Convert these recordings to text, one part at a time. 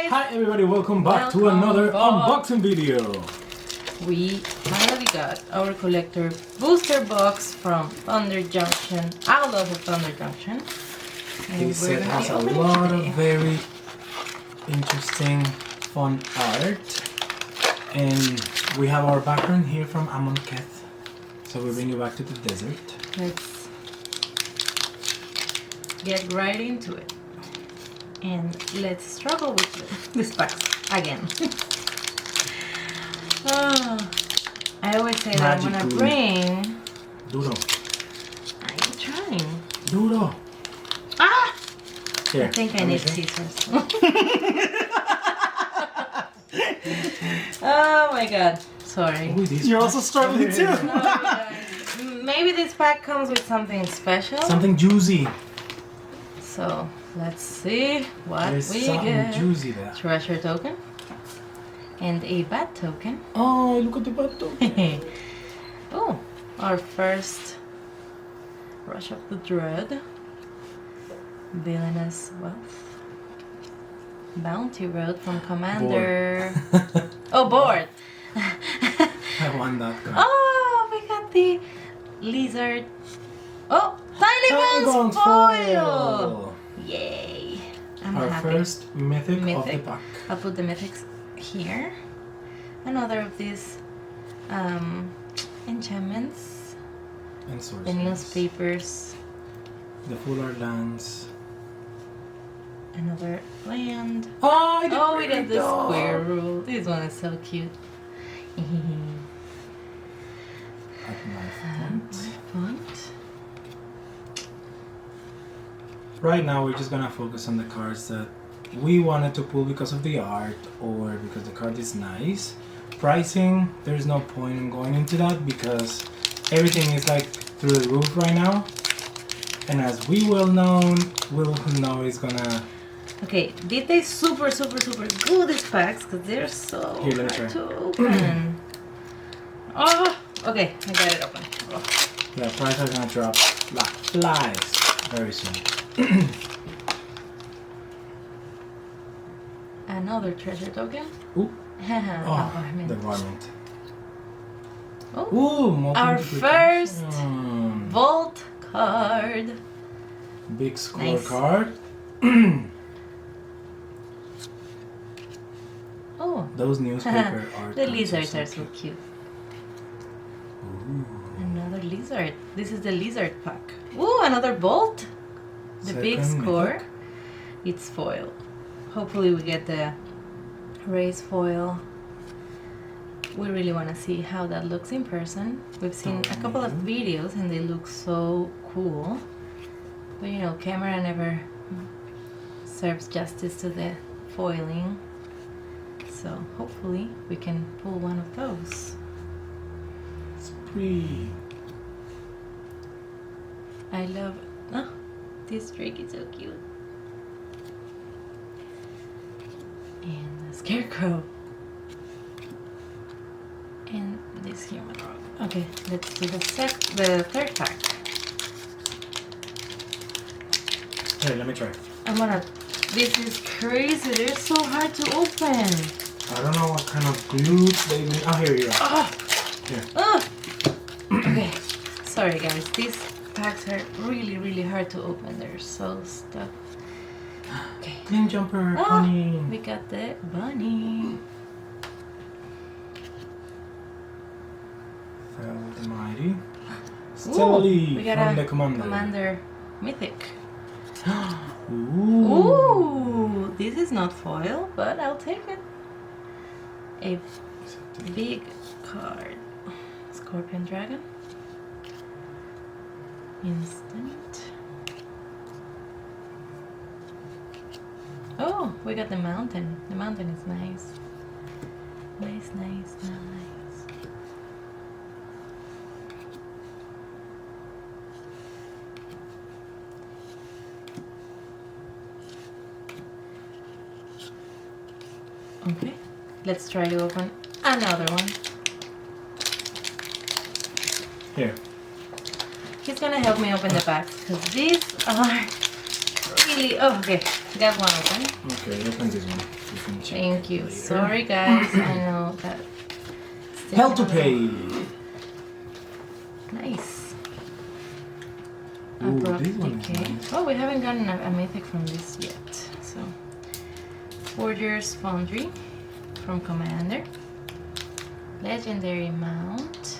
guys! Hi everybody, welcome back to another unboxing video. We finally got our collector booster box from Thunder Junction, Outlaws of Thunder Junction. This set has a lot of very interesting, fun art. And we have our background here from Keth. So we bring you back to the desert. Let's get right into it. And let's struggle with this box again. I always say that I'm gonna bring Duro. I'm trying. Duro. Ah! Here, I think I need scissors. Oh my god. Sorry. Ooh, You're also struggling too. Maybe this pack comes with something special. Something juicy. So let's see what There's we something get. juicy there. Treasure token and a bat token. Oh, look at the bat token. Oh, our first Rush of the Dread. Villainous Wealth. Bounty Road from Commander. Oh, board. I want that card. Oh, we got the lizard. Oh, Tiny Bones foil. Yay! I'm Our happy. first mythic of the pack. I'll put the mythics here. Another of these enchantments. And sorceries. The newspapers. The full art lands. Another land. Oh, we got the square rule. This one is so cute. At knife point. Right now we're just gonna focus on the cards that we wanted to pull because of the art or because the card is nice. Pricing, there's no point in going into that because everything is like through the roof right now. And as we will know is gonna... Okay, did they super glue these packs? Because they're so Here, let me hard try. to open. Oh, okay, I got it open. Oh. Yeah, prices are gonna drop like flies very soon. Another treasure token. Ooh. Oh, The varmint. Oh. Ooh, Our first vault card. Big score Nice. card. Oh, Those newspaper art. the cards lizards so are so cute. Ooh. Another lizard. This is the lizard pack. Ooh, another bolt. The big Second score. mythic. It's foil. Hopefully we get the race foil. We really want to see how that looks in person. We've seen a couple of videos and they look so cool. But you know, camera never serves justice to the foiling. So hopefully we can pull one of those. Spree. I love... Oh, this drake is so cute. And the scarecrow. And this human rock. Okay, let's do the third pack. Here, let me try. I'm gonna... This is crazy. They're so hard to open. I don't know what kind of glue they made. Oh, here you are. Oh, Here. oh. Okay, sorry guys. These packs are really hard to open. They're so stuck. Okay. Clean jumper, Oh, honey. we got the bunny. Fell the mighty. Ooh, Stelly we got from a the commander. Commander Mythic. Ooh. Ooh, this is not foil, but I'll take it. A big card. Scorpion Dragon. Instant. Oh, we got the mountain. The mountain is nice. Nice. Okay, let's try to open another one. Here. He's gonna help me open the packs because these are really... Oh, okay. Got one open. Okay, open this one. You can Thank you. later. Sorry, guys. I know that. it's Hell to taking a pay. little- Nice. Ooh, Abrupt this one is decay. nice. Oh, we haven't gotten a mythic from this yet. So, Forger's Foundry from Commander. Legendary Mount.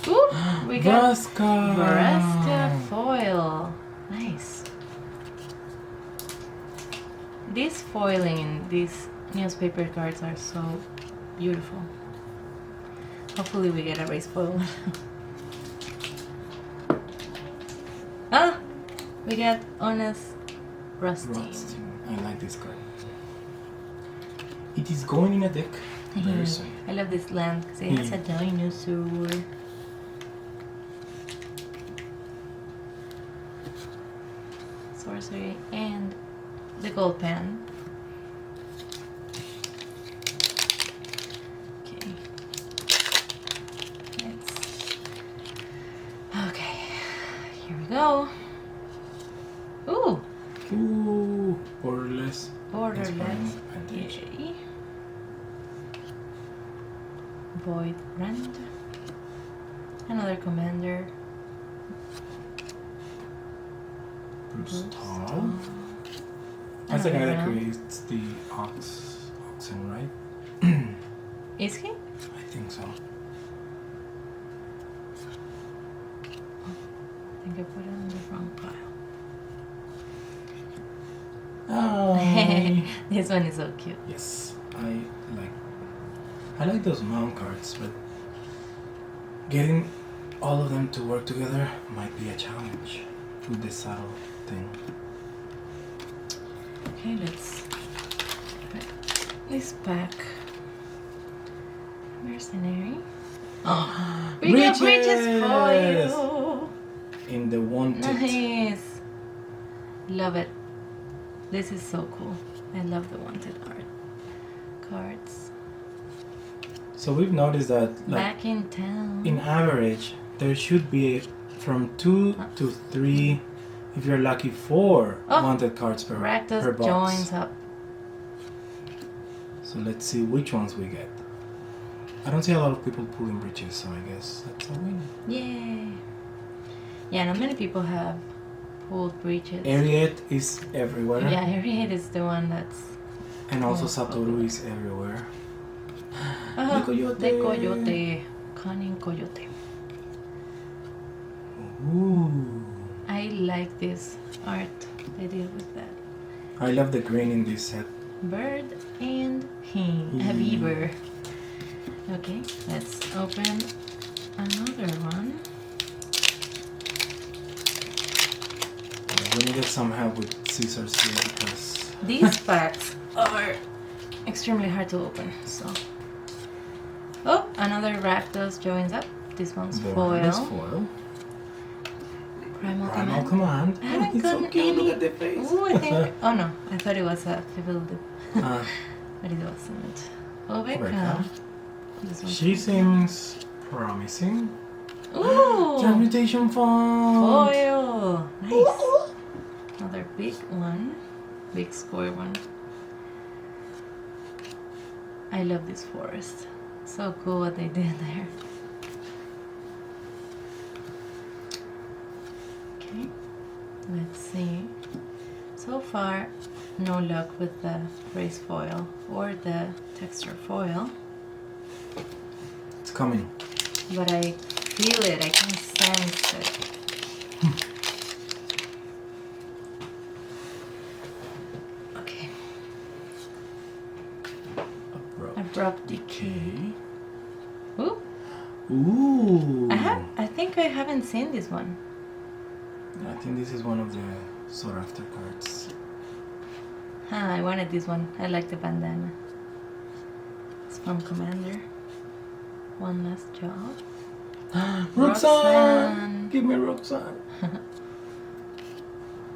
Ooh, we got Vraska foil. Nice. These foiling in these newspaper cards are so beautiful. Hopefully we get a race foil. Ah! We got Honest Rusty. I like this card. It is going in a deck very soon. I love this land because it has a dinosaur. Sorcery and the gold pen. Okay. Okay. Here we go. Ooh. Ooh, borderless. Borderless. Inspiring advantage. Yay. Void Rend. Another commander. Brustal. That's the guy that creates the oxen, right? Is he? I think so. I think I put it on the wrong pile. Oh. This one is so cute. Yes, I like those mount cards, but getting all of them to work together might be a challenge with this saddle thing. Okay, let's put this back. Mercenary. Oh, we got Bridges foil. In the wanted. Nice. Love it. This is so cool. I love the wanted art cards. So we've noticed that, like, Back in town. in average, there should be from 2 to 3, if you're lucky, 4 wanted cards per Rakdos box. joins up. So let's see which ones we get. I don't see a lot of people pulling bridges, so I guess that's a win. Yay. Yeah, not many people have pulled breaches. Ariete is everywhere. Yeah, Ariete is the one that's... And also Oh, Satoru is everywhere. Oh, The coyote. The coyote. Cunning coyote. Ooh. I like this art they did with that. I love the green in this set. Bird and a beaver. Okay, let's open another one. We needed some help with scissors here because These packs are extremely hard to open, so... Oh, another Rakdos joins up. This one's Borderless foil. foil. Primal Primal Command. Command. I haven't It's so gotten cute. any... Look at the face. Ooh, I think... Oh no, I thought it was a Fiddle-Dip. Uh, But it wasn't. Oveka. Oveka. This one's She seems promising. Ooh! Transmutation font. Foil! Nice. Another big one. Big square one. I love this forest. So cool what they did there. Okay. Let's see. So far, no luck with the race foil or the texture foil. It's coming. But I feel it, I can sense it. Okay. Abrupt decay. Ooh, Ooh. I think I haven't seen this one. I think this is one of the sought after cards. I wanted this one. I like the bandana. It's from Commander. One last job. Roxanne! Give me Roxanne.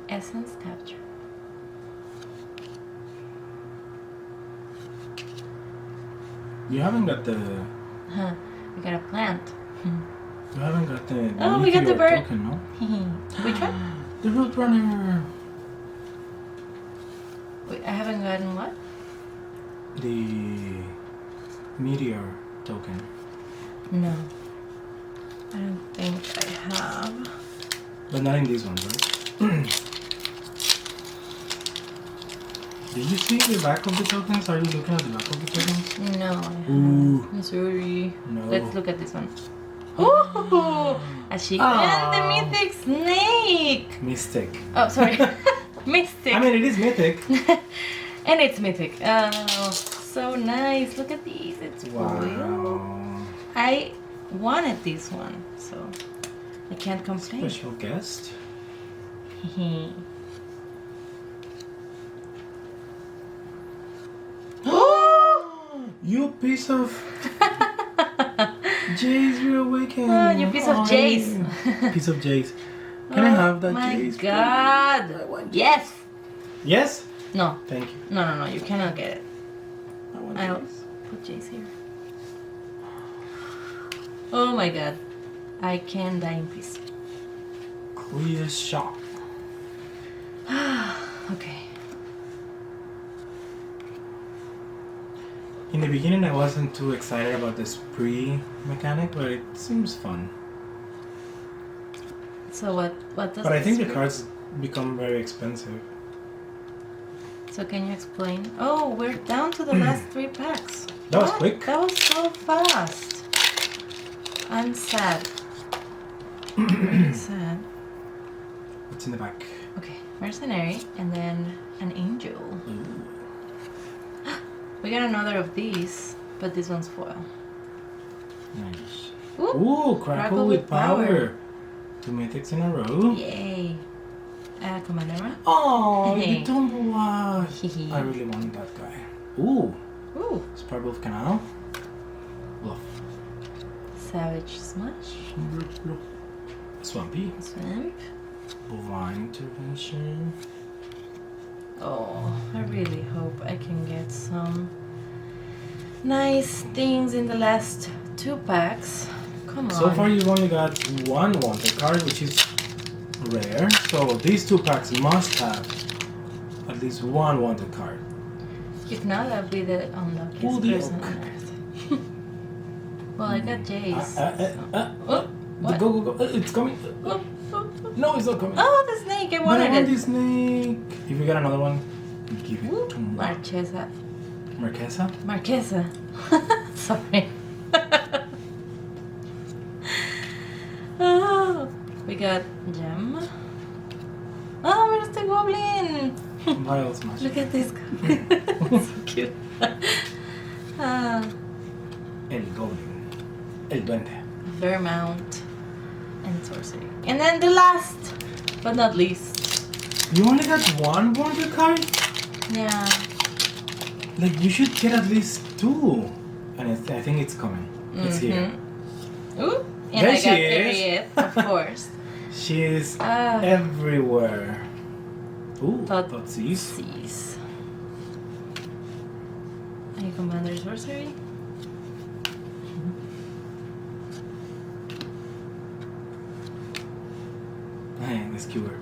Essence capture. You haven't got the. We got a plant. You haven't got the. Oh, we got the Meteor bird. Token, no? Which one? The Roadrunner. Wait, I haven't gotten what? The meteor token. No. I don't think I have. But not in this one, right? Did you see the back of the tokens? Are you looking at the back of the tokens? No, I haven't. Ooh. I'm sorry. No. Let's look at this one. Ooh! A chicken and the mythic snake! Mystic. Oh, sorry. Mystic. I mean, it is mythic. And it's mythic. Oh, so nice. Look at these. It's foil. Wow. I wanted this one, so I can't complain. Special guest. You piece of Jace reawakened. Oh, you piece of Jace. Piece of Jace. Can I have that Jace? My God. I want Jace. Yes. Yes? No. Thank you. No. You cannot get it. I want I'll Jace. put Jace here. Oh my God. I can die in peace. Clear shot. Okay. In the beginning, I wasn't too excited about the spree mechanic, but it seems fun. So what does But I think the this- cards become very expensive. So can you explain? Oh, we're down to the last 3 packs. That was What? quick. That was so fast. I'm sad. Very sad. What's in the back? Okay, mercenary and then an angel. Ooh. We got another of these, but this one's foil. Nice. Ooh, Ooh, Crackle with power. 2 mythics in a row. yay. Commander Ra. Oh, Hey. the Tomboa. Hehe. I really want that guy. Ooh, Ooh, Sparkle Canal. Bluff. Savage Smash. Swampy. Swamp. Bovine Intervention. Oh, I really hope I can get some nice things in the last 2 packs. Come on. So far, you've only got 1 wanted card, which is rare. So these 2 packs must have at least 1 wanted card. If not, I'll be the unluckiest Ooh, the person oak. on earth. Well, I got Jace. Oh, What? go. It's coming. Oh, oh, oh. No, it's not coming. Oh, the snake! I But I wanted want it. this snake. If you get another one, give it Ooh, to me. Marchesa. Marquesa? Marquesa. Sorry. Oh, we got Gem. Oh, where's the goblin? Vile Smash. Look at this guy. So cute. Ah, El Goblin. El Duende. Vermount and sorcery. And then the last, but not least. You only got 1 wanted card? Yeah. Like, you should get at least 2. And I think it's coming. It's here. Ooh, and There I she got is. Ariette, of course. She is Ah. everywhere. Ooh, Thoughtseize. Seas. Any commander sorcery? Man, the skewer.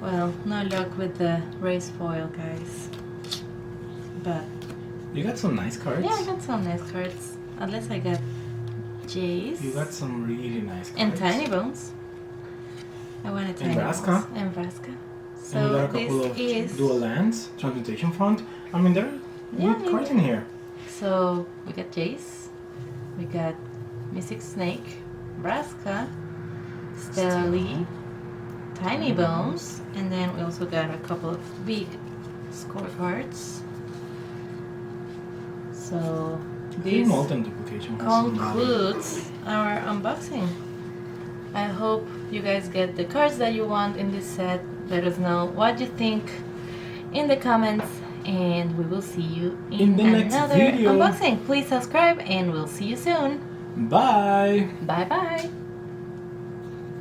Well, no luck with the race foil, guys. But You got some nice cards. yeah, I got some nice cards. Unless I got Jace. You got some really nice cards. And Tiny Bones. I wanted Tiny Vraska. Bones. And Vraska. And you So got a couple this of is... dual lands, Transmutation Font. I mean, there are Yeah, good cards in here. So we got Jace. We got Mystic Snake. Vraska. Stelly. Tiny Bones. And then we also got a couple of big scorecards. So this Molten Duplication has some value. concludes our unboxing. I hope you guys get the cards that you want in this set. Let us know what you think in the comments, and we will see you In the next another video. unboxing. Please subscribe, and we'll see you soon. Bye! Bye bye.